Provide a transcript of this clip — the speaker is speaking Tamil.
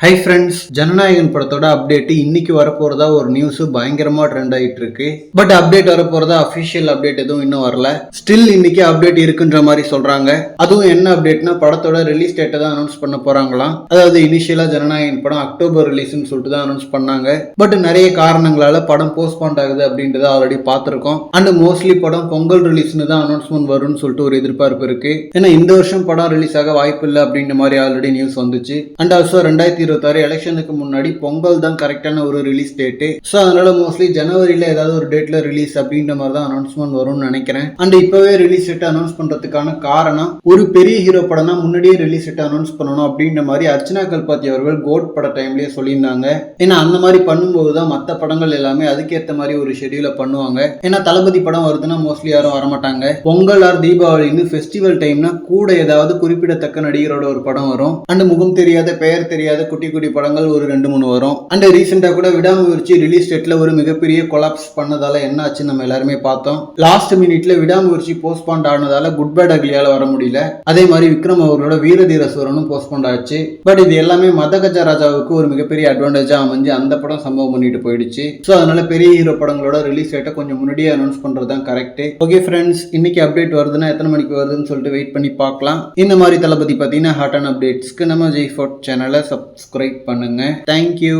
ஹை ஃப்ரெண்ட்ஸ், ஜனநாயகன் படத்தோட அப்டேட் இன்னைக்கு வரப்போறதா ஒரு நியூஸ் பயங்கரமா ட்ரெண்ட் ஆயிட்டு இருக்கு. பட் அப்டேட் வரப்போறதா அபிஷியல் அப்டேட் எதுவும் இன்னும் வரல. ஸ்டில் இன்னைக்கு அப்டேட் இருக்குன்ற மாதிரி சொல்றாங்க. அதுவும் என்ன அப்டேட்னா படத்தோட ரிலீஸ் டேட்டை தான் அனௌன்ஸ் பண்ண போறாங்களாம். அதாவது இனிஷியலா ஜனநாயகன் படம் அக்டோபர் ரிலீஸ்னு சொல்லிட்டு தான் அனௌன்ஸ் பண்ணாங்க. பட் நிறைய காரணங்களால படம் போஸ்ட்பாண்ட் ஆகுது அப்படின்றத ஆல்ரெடி பார்த்திருக்கோம். அண்ட் மோஸ்ட்லி படம் பொங்கல் ரிலீஸ்னு தான் அனௌன்ஸ்மெண்ட் வரும்னு சொல்லிட்டு ஒரு எதிர்பார்ப்பு இருக்கு. ஏன்னா இந்த வருஷம் படம் ரிலீஸ் ஆக வாய்ப்பு இல்லை அப்படின்ற மாதிரி ஆல்ரெடி நியூஸ் வந்துச்சு. அண்ட் ஆல்சோ 2026 எலெக்ஷனுக்கு முன்னாடி பொங்கல் தான் கரெக்டான ஒரு ரிலீஸ் டேட்டு. ஸோ அதனால மோஸ்ட்லி ஜனவரியில ஏதாவது ஒரு டேட்ல ரிலீஸ் அப்படின்ற மாதிரி தான் அனௌன்ஸ்மெண்ட் வரும்னு நினைக்கிறேன். அண்ட் இப்பவே ரிலீஸ் டேட் அனௌன்ஸ் பண்றதுக்கான காரணம் ஒரு பெரிய ஹீரோ படம்னா முன்னாடியே ரிலீஸ் டேட் அனௌன்ஸ் பண்ணணும் அப்படின்ற மாதிரி அர்ச்சனா கல்பாத்தி அவர்கள் கோட் பட டைம்லயே சொல்லியிருந்தாங்க. ஏன்னா அந்த மாதிரி பண்ணும்போது தான் மற்ற படங்கள் எல்லாமே அதுக்கேற்ற மாதிரி ஒரு ஷெடியூல பண்ணுவாங்க. ஏன்னா தளபதி படம் வருதுன்னா மோஸ்ட்லி யாரும் வரமாட்டாங்க. பொங்கல் ஆர் தீபாவளின்னு ஃபெஸ்டிவல் டைம்னா கூட ஏதாவது குறிப்பிடத்தக்க நடிகரோட ஒரு படம் வரும். அண்ட் முகம் தெரியாத பெயர் தெரியாத குட்டி குட்டி படங்கள் ஒரு 2-3 வரும். அண்ட் ரீசெண்டா கூட விடாமுயற்சி ரிலீஸ் டேட்ல ஒரு மிகப்பெரிய கொலாப்ஸ் பண்ணதால என்ன ஆச்சு நம்ம எல்லாருமே பார்த்தோம். லாஸ்ட் மினிட்ல விடாமுயற்சி போஸ்ட்பாண்ட் ஆனதால குட் பேட் அக்லியால வர முடியல. அதே மாதிரி விக்ரம் அவர்களோட வீரதீர சூரனும் போஸ்ட்பாண்ட் ஆச்சு. பட் இது எல்லாமே மதகஜ ராஜாவுக்கு ஒரு மிகப்பெரிய அட்வான்டேஜா அமைஞ்சு அந்த படம் சம்பவம் பண்ணிட்டு போயிடுச்சு. ஸோ அதனால பெரிய ஹீரோ படங்களோட ரிலீஸ் டேட்டை கொஞ்சம் முன்னாடியே அனௌன்ஸ் பண்றது தான் கரெக்ட். ஓகே ஃப்ரெண்ட்ஸ், இன்னைக்கு அப்டேட் வருதுன்னா எத்தனை மணிக்கு வருதுன்னு சொல்லிட்டு வெயிட் பண்ணி பார்க்கலாம். இந்த மாதிரி தளபதி பார்த்தீங்கன்னா ஹாட் அண்ட் அப்டேட்ஸ்க்கு நம்ம ஜெய் ஃபோர்ட் சேனலை சப்ஸ்கிரைப் பண்ணுங்க. தேங்க்யூ.